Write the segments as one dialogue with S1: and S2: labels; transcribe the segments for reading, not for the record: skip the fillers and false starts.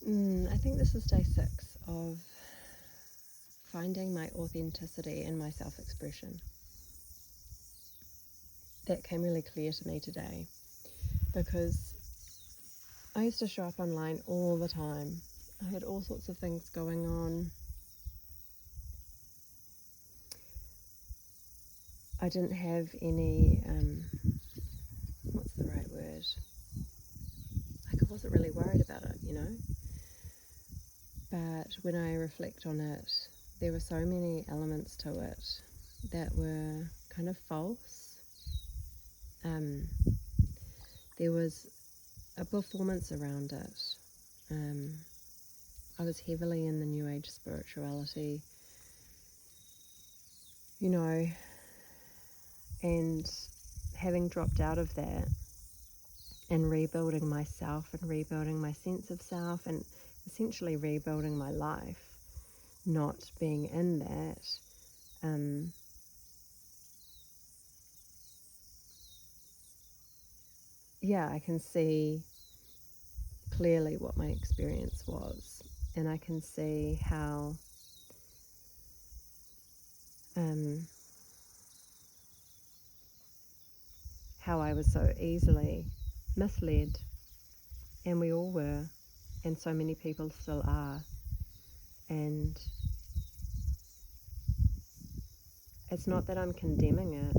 S1: I think this is day 6 of finding my authenticity and my self-expression. That came really clear to me today because I used to show up online all the time. I had all sorts of things going on. I didn't have any, what's the right word? Like, I wasn't really worried about it, But when I reflect on it, there were so many elements to it that were kind of false. There was a performance around it. I was heavily in the New Age spirituality, and having dropped out of that and rebuilding myself and rebuilding my sense of self and essentially rebuilding my life, not being in that, I can see clearly what my experience was, and I can see how I was so easily misled, and we all were, and so many people still are. And it's not that I'm condemning it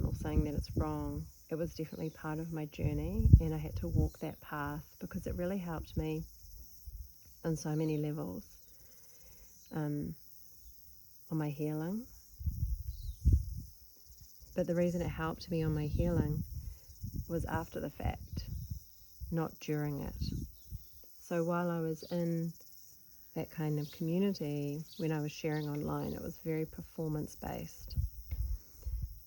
S1: or saying that it's wrong. It was definitely part of my journey, and I had to walk that path because it really helped me on so many levels on my healing. But the reason it helped me on my healing was after the fact, not during it. So while I was in that kind of community, when I was sharing online, it was very performance-based,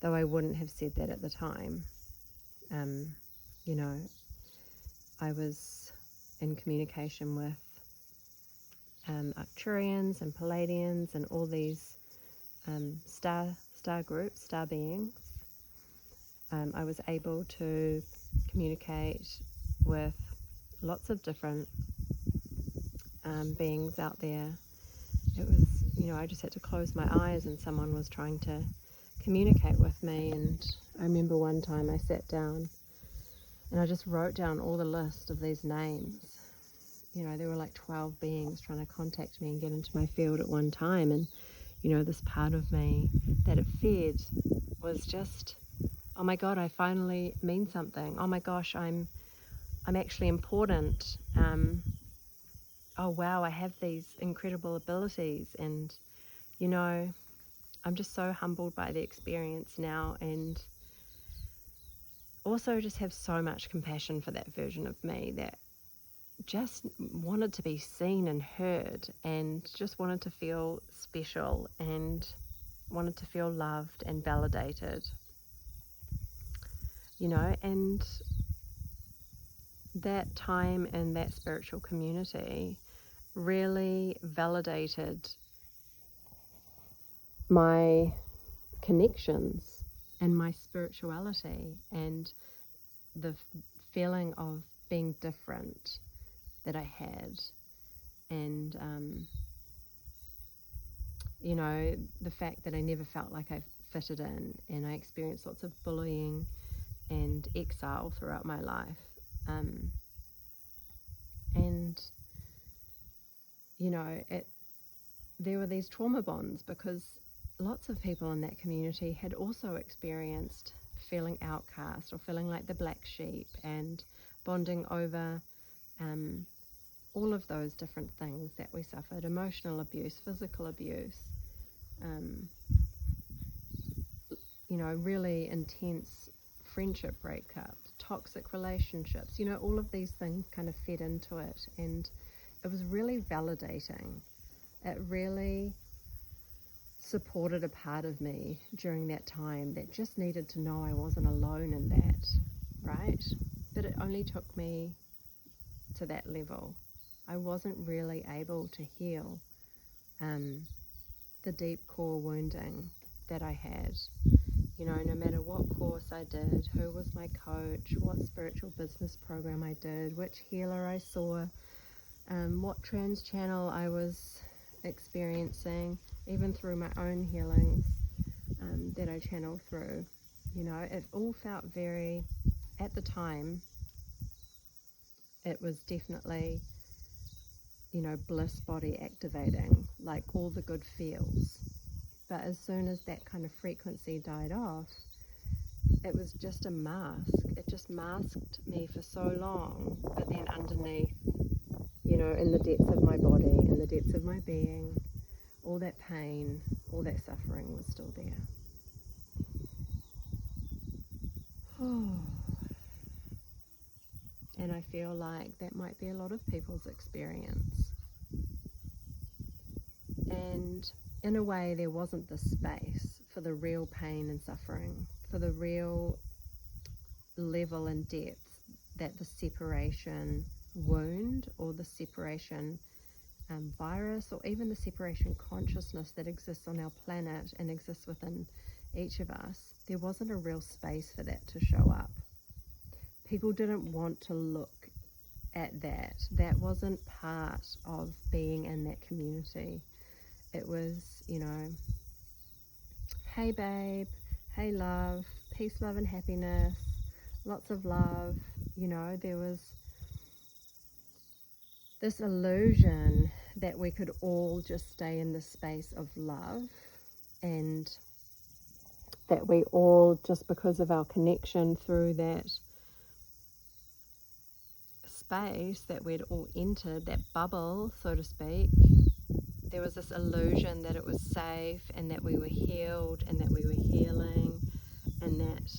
S1: though I wouldn't have said that at the time. I was in communication with Arcturians and Palladians and all these star groups, star beings. I was able to communicate with lots of different beings out there. It was, I just had to close my eyes and someone was trying to communicate with me. And I remember one time I sat down and I just wrote down all the list of these names. There were like 12 beings trying to contact me and get into my field at one time. And, this part of me that it fed was just, oh my God, I finally mean something. Oh my gosh, I'm actually important. Oh wow, I have these incredible abilities. And, I'm just so humbled by the experience now, and also just have so much compassion for that version of me that just wanted to be seen and heard, and just wanted to feel special and wanted to feel loved and validated, and that time in that spiritual community really validated my connections and my spirituality and the feeling of being different that I had. And the fact that I never felt like I fitted in, and I experienced lots of bullying and exile throughout my life. There were these trauma bonds because lots of people in that community had also experienced feeling outcast or feeling like the black sheep, and bonding over all of those different things that we suffered: emotional abuse, physical abuse, really intense friendship breakups, toxic relationships, all of these things kind of fed into it. And it was really validating. It really supported a part of me during that time that just needed to know I wasn't alone in that, right? But it only took me to that level. I wasn't really able to heal the deep core wounding that I had. No matter what course I did, who was my coach, what spiritual business program I did, which healer I saw, what trans channel I was experiencing, even through my own healings that I channel through. You know, it all felt very, at the time, it was definitely, you know, bliss body activating, like all the good feels. But as soon as that kind of frequency died off, it was just a mask. It just masked me for so long, but then underneath, you know, in the depths of my body, in the depths of my being, all that pain, all that suffering was still there. And I feel like that might be a lot of people's experience. And in a way, there wasn't the space for the real pain and suffering, for the real level and depth that the separation wound or the separation virus, or even the separation consciousness that exists on our planet and exists within each of us, there wasn't a real space for that to show up. People didn't want to look at that. That wasn't part of being in that community. It was, you know, hey babe, hey love, peace, love and happiness, lots of love. You know, there was this illusion that we could all just stay in the space of love, and that we all, just because of our connection through that space that we'd all entered, that bubble, so to speak, there was this illusion that it was safe and that we were healed and that we were healing, and that,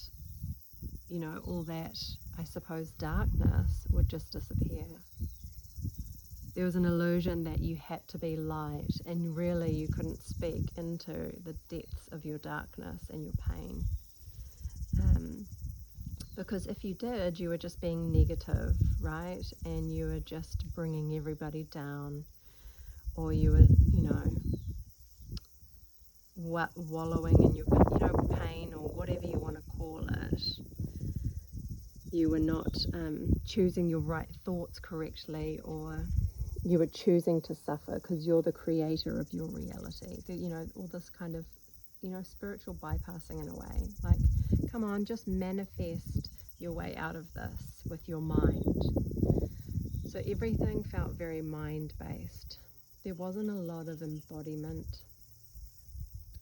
S1: you know, all that, I suppose, darkness would just disappear. There was an illusion that you had to be light, and really you couldn't speak into the depths of your darkness and your pain. Because if you did, you were just being negative, right? And you were just bringing everybody down, or you were, you know, wallowing in your, you know, pain, or whatever you want to call it. You were not choosing your right thoughts correctly, or you were choosing to suffer because you're the creator of your reality. You know, all this kind of, you know, spiritual bypassing in a way. Like, come on, just manifest your way out of this with your mind. So everything felt very mind-based. There wasn't a lot of embodiment.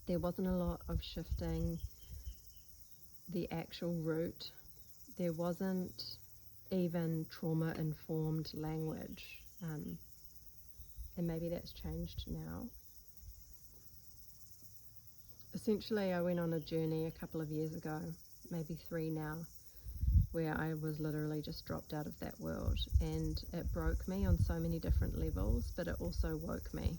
S1: There wasn't a lot of shifting the actual root. There wasn't even trauma-informed language. And maybe that's changed now. Essentially, I went on a journey a couple of years ago, maybe 3 now, where I was literally just dropped out of that world, and it broke me on so many different levels, but it also woke me.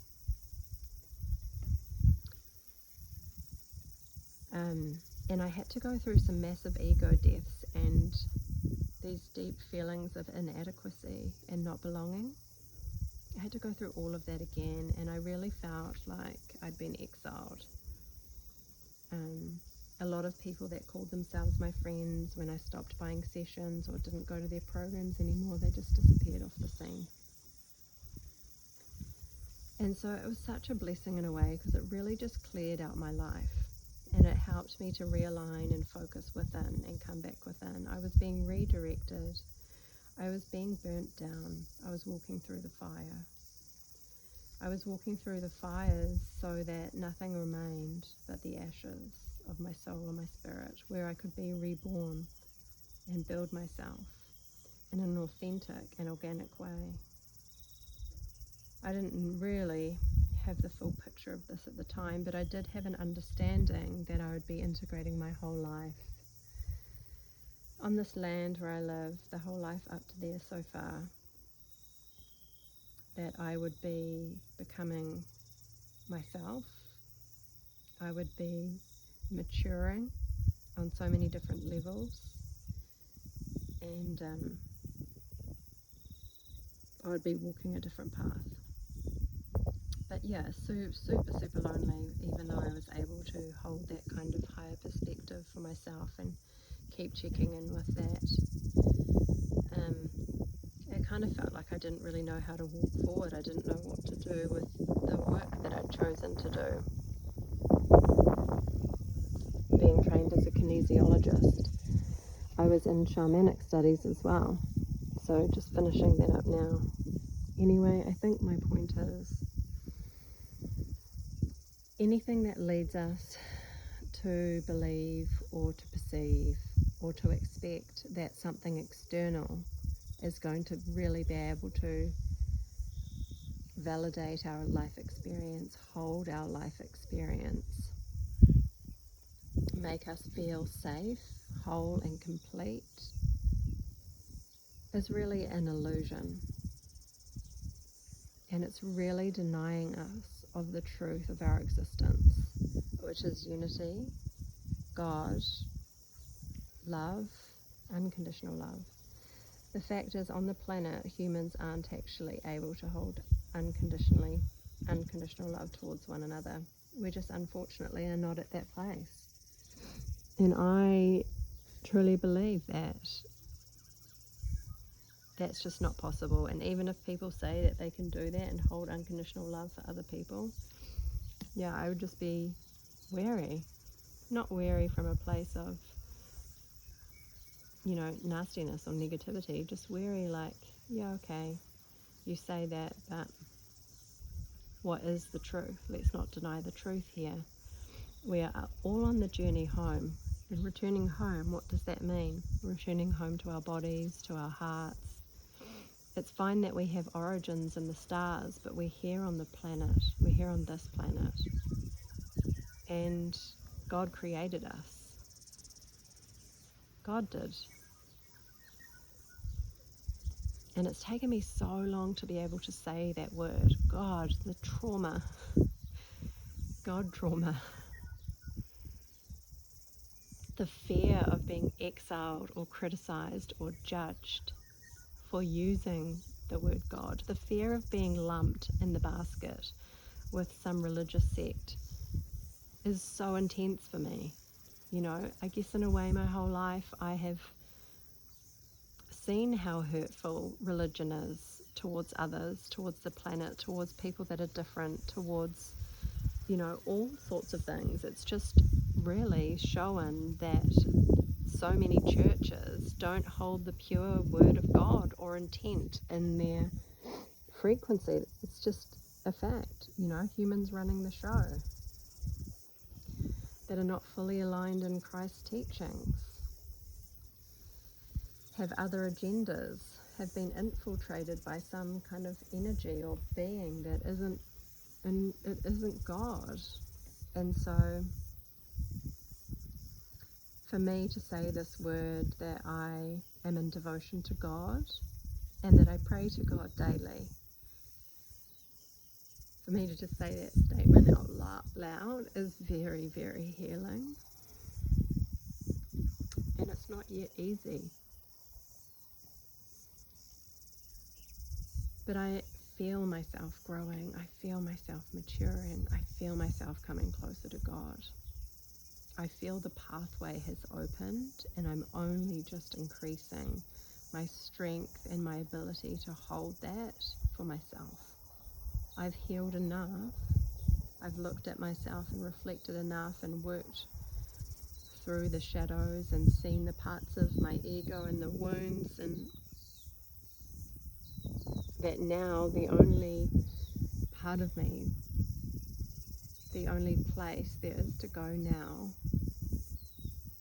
S1: And I had to go through some massive ego deaths and these deep feelings of inadequacy and not belonging. I had to go through all of that again, and I really felt like I'd been exiled. A lot of people that called themselves my friends, when I stopped buying sessions or didn't go to their programs anymore, they just disappeared off the scene. And so it was such a blessing in a way, because it really just cleared out my life, and it helped me to realign and focus within and come back within. I was being redirected. I was being burnt down. I was walking through the fire. I was walking through the fires so that nothing remained but the ashes of my soul and my spirit, where I could be reborn and build myself in an authentic and organic way. I didn't really have the full picture of this at the time, but I did have an understanding that I would be integrating my whole life on this land where I live, the whole life up to there so far, that I would be becoming myself. I would be maturing on so many different levels, and I would be walking a different path. But yeah, super lonely, even though I was able to hold that kind of higher perspective for myself and keep checking in with that. It kind of felt like I didn't really know how to walk forward. I didn't know what to do with the work that I'd chosen to do. Being trained as a kinesiologist, I was in shamanic studies as well. So just finishing that up now. Anyway, I think my point is anything that leads us to believe or to perceive or to expect that something external is going to really be able to validate our life experience, hold our life experience, make us feel safe, whole and complete, is really an illusion. And it's really denying us of the truth of our existence, which is unity, God, love, unconditional love. The fact is, on the planet, humans aren't actually able to hold unconditional love towards one another. We just unfortunately are not at that place. And I truly believe that that's just not possible. And even if people say that they can do that and hold unconditional love for other people, yeah, I would just be wary. Not wary from a place of, nastiness or negativity, just wary like, yeah, okay, you say that, but what is the truth? Let's not deny the truth here. We are all on the journey home. And returning home, what does that mean? Returning home to our bodies, to our hearts. It's fine that we have origins in the stars, but we're here on the planet. We're here on this planet. And God created us. God did. And it's taken me so long to be able to say that word. God, the trauma. God trauma. The fear of being exiled or criticized or judged for using the word God. The fear of being lumped in the basket with some religious sect is so intense for me. I guess in a way my whole life I have seen how hurtful religion is towards others, towards the planet, towards people that are different, towards, all sorts of things. It's just really showing that so many churches don't hold the pure word of God or intent in their frequency. It's just a fact, humans running the show that are not fully aligned in Christ's teachings, have other agendas, have been infiltrated by some kind of energy or being that isn't God. And so for me to say this word, that I am in devotion to God and that I pray to God daily, for me to just say that statement out loud is very, very healing. And it's not yet easy. But I feel myself growing. I feel myself maturing. I feel myself coming closer to God. I feel the pathway has opened, and I'm only just increasing my strength and my ability to hold that for myself. I've healed enough. I've looked at myself and reflected enough and worked through the shadows and seen the parts of my ego and the wounds, and that now the only part of me, the only place there is to go now,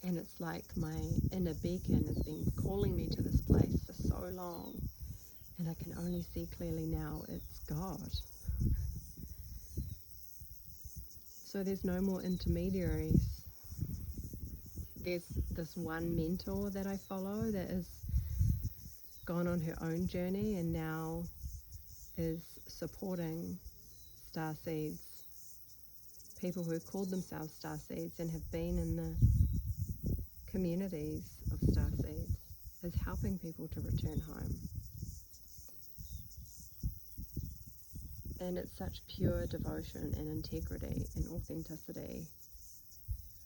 S1: and it's like my inner beacon has been calling me to this place for so long, and I can only see clearly now it's God. So there's no more intermediaries. There's this one mentor that I follow that has gone on her own journey and now is supporting starseeds, people who called themselves starseeds and have been in the communities of starseeds, is helping people to return home. And it's such pure devotion and integrity and authenticity.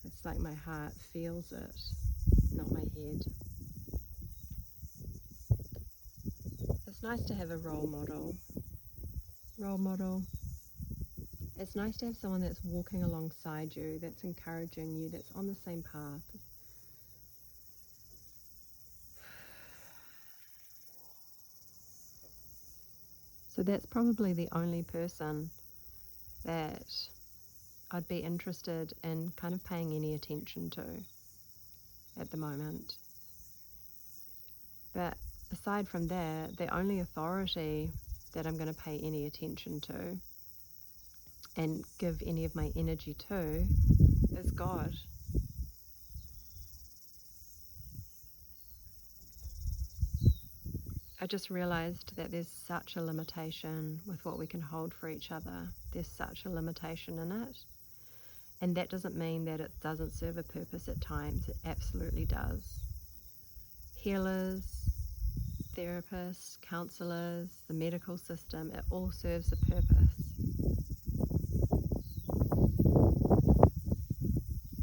S1: It's like my heart feels it, not my head. It's nice to have a role model. It's nice to have someone that's walking alongside you, that's encouraging you, that's on the same path. So that's probably the only person that I'd be interested in kind of paying any attention to at the moment. But aside from that, the only authority that I'm going to pay any attention to and give any of my energy to is God. I just realized that there's such a limitation with what we can hold for each other. There's such a limitation in it. And that doesn't mean that it doesn't serve a purpose at times. It absolutely does. Healers, therapists, counselors, the medical system, it all serves a purpose.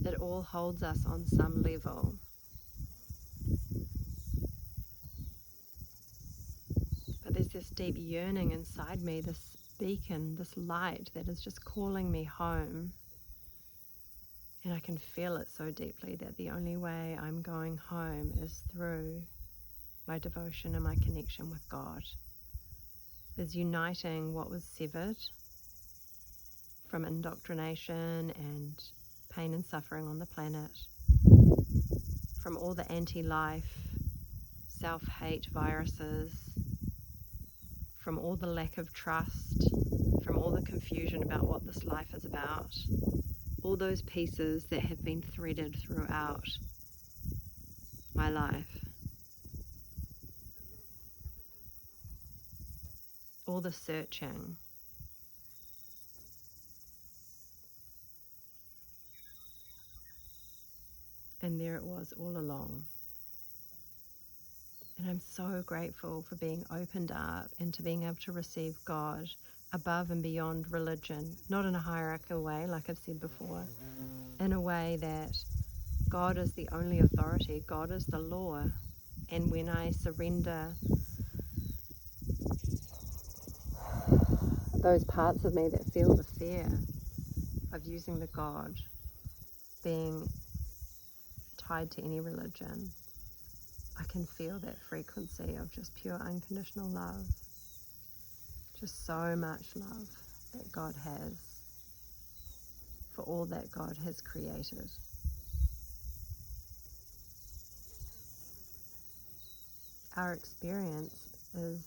S1: It all holds us on some level. But there's this deep yearning inside me, this beacon, this light that is just calling me home. And I can feel it so deeply that the only way I'm going home is through my devotion and my connection with God, is uniting what was severed from indoctrination and pain and suffering on the planet, from all the anti-life, self-hate viruses, from all the lack of trust, from all the confusion about what this life is about, all those pieces that have been threaded throughout my life, all the searching. And there it was all along. And I'm so grateful for being opened up and to being able to receive God above and beyond religion, not in a hierarchical way, like I've said before, in a way that God is the only authority, God is the law. And when I surrender those parts of me that feel the fear of using the God, being tied to any religion, I can feel that frequency of just pure unconditional love. Just so much love that God has for all that God has created. Our experience is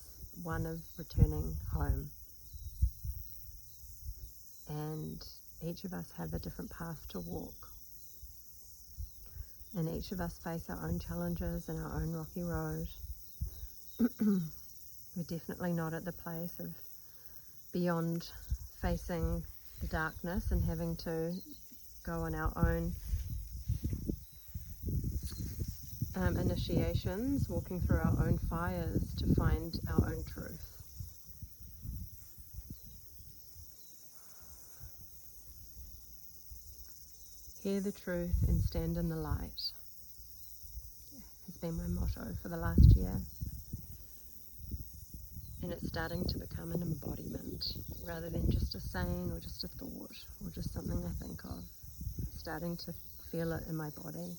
S1: one of returning home. And each of us have a different path to walk. And each of us face our own challenges and our own rocky road. We're definitely not at the place of beyond facing the darkness and having to go on our own initiations, walking through our own fires to find our own truth. Hear the truth and stand in the light has been my motto for the last year. And it's starting to become an embodiment rather than just a saying or just a thought or just something I think of. It's starting to feel it in my body.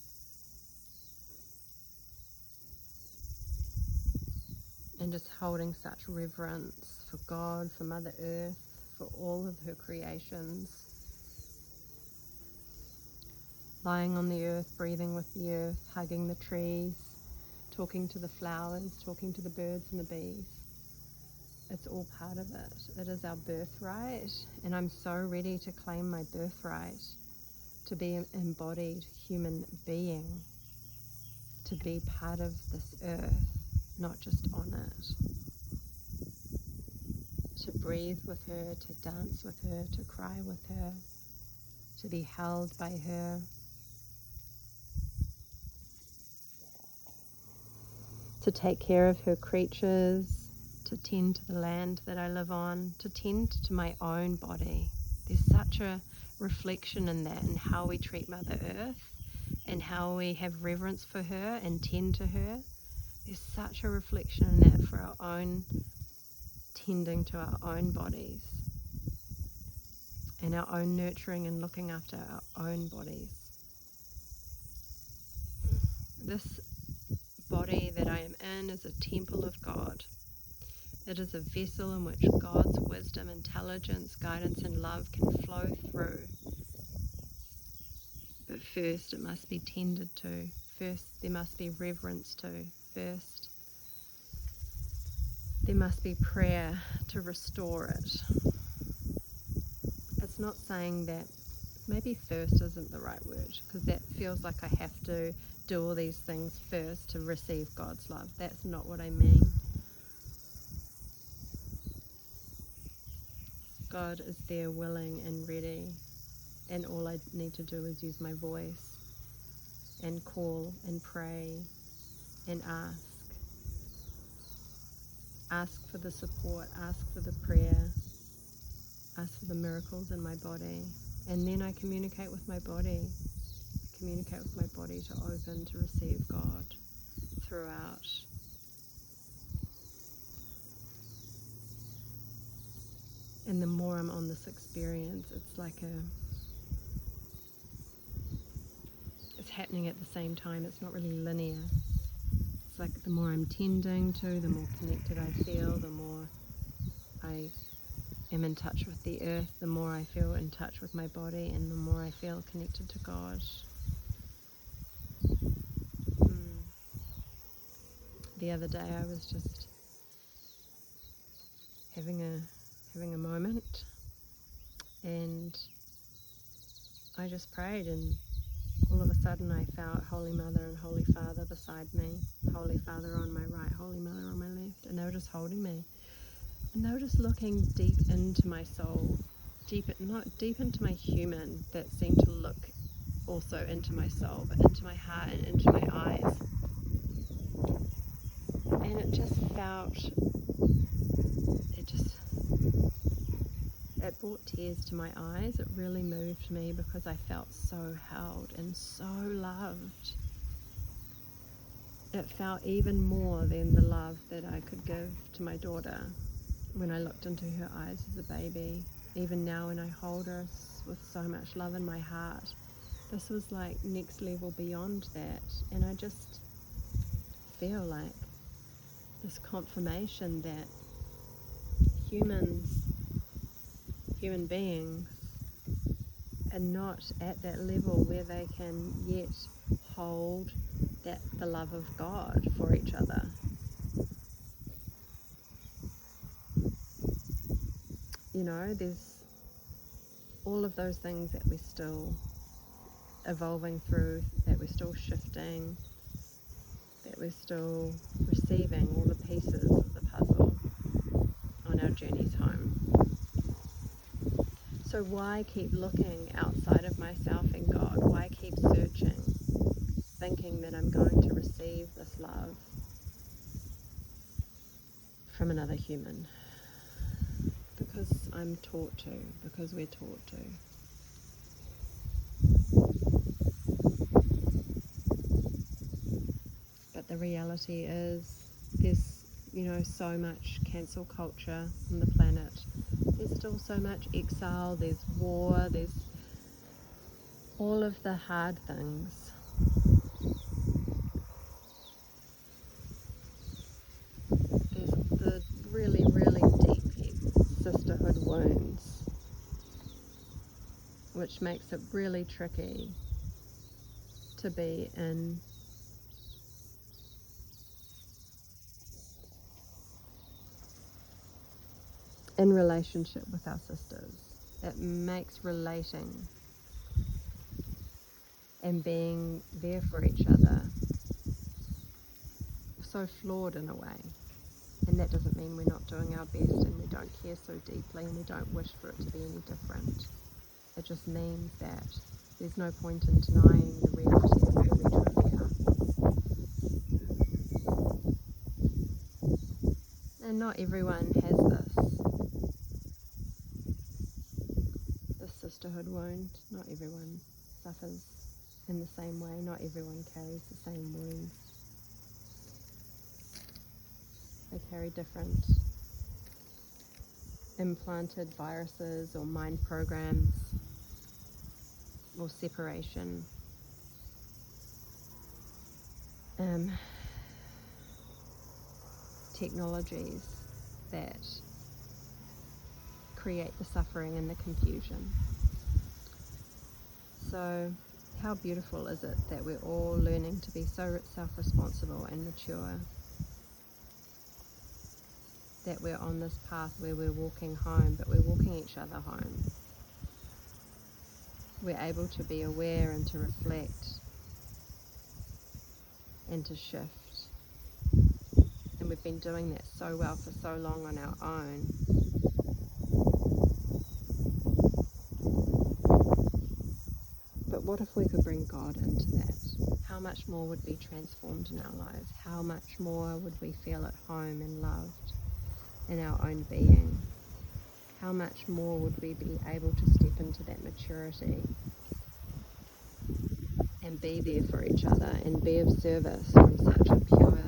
S1: And just holding such reverence for God, for Mother Earth, for all of her creations. Lying on the earth, breathing with the earth, hugging the trees, talking to the flowers, talking to the birds and the bees. It's all part of it. It is our birthright, and I'm so ready to claim my birthright, to be an embodied human being, to be part of this earth, not just on it. To breathe with her, to dance with her, to cry with her, to be held by her. To take care of her creatures, to tend to the land that I live on, to tend to my own body. There's such a reflection in that, in how we treat Mother Earth and how we have reverence for her and tend to her. There's such a reflection in that for our own tending to our own bodies and our own nurturing and looking after our own bodies. This body that I am in is a temple of God. It is a vessel in which God's wisdom, intelligence, guidance, and love can flow through. But first, it must be tended to. First, there must be reverence to. First, there must be prayer to restore it. It's not saying that, maybe first isn't the right word, because that feels like I have to do all these things first to receive God's love. That's not what I mean. God is there willing and ready, and all I need to do is use my voice and call and pray and ask. Ask for the support, ask for the prayer, ask for the miracles in my body. And then I communicate with my body. Communicate with my body to open to receive God throughout. And the more I'm on this experience, it's happening at the same time. It's not really linear. It's like the more I'm tending to, the more connected I feel, the more I am in touch with the earth, the more I feel in touch with my body, and the more I feel connected to God. The other day I was just having a moment, and I just prayed, and all of a sudden I felt Holy Mother and Holy Father beside me, Holy Father on my right, Holy Mother on my left, and they were just holding me. And they were just looking deep into my soul, deep into my human that seemed to look also into my soul, but into my heart and into my eyes. And it just it brought tears to my eyes. It really moved me because I felt so held and so loved. It felt even more than the love that I could give to my daughter when I looked into her eyes as a baby. Even now when I hold her with so much love in my heart, this was like next level beyond that. And I just feel like this confirmation that human beings are not at that level where they can yet hold the love of God for each other. You know, there's all of those things that we're still evolving through, that we're still shifting, that we're still receiving all the pieces of the puzzle on our journeys home. So why keep looking outside of myself and God? Why keep searching, thinking that I'm going to receive this love from another human? Because I'm taught to, because we're taught to. But the reality is there's, so much cancel culture on the planet. There's still so much exile, there's war, there's all of the hard things. There's the really, really deep sisterhood wounds, which makes it really tricky to be in relationship with our sisters. It makes relating and being there for each other so flawed in a way. And that doesn't mean we're not doing our best and we don't care so deeply and we don't wish for it to be any different. It just means that there's no point in denying the reality of who we truly are. And not everyone has this sisterhood wound. Not everyone suffers in the same way. Not everyone carries the same wounds. They carry different implanted viruses or mind programs or separation. Technologies that create the suffering and the confusion. So how beautiful is it that we're all learning to be so self-responsible and mature, that we're on this path where we're walking home, but we're walking each other home. We're able to be aware and to reflect and to shift. And we've been doing that so well for so long on our own. But what if we could bring God into that? How much more would be transformed in our lives? How much more would we feel at home and loved in our own being? How much more would we be able to step into that maturity and be there for each other and be of service from such a pure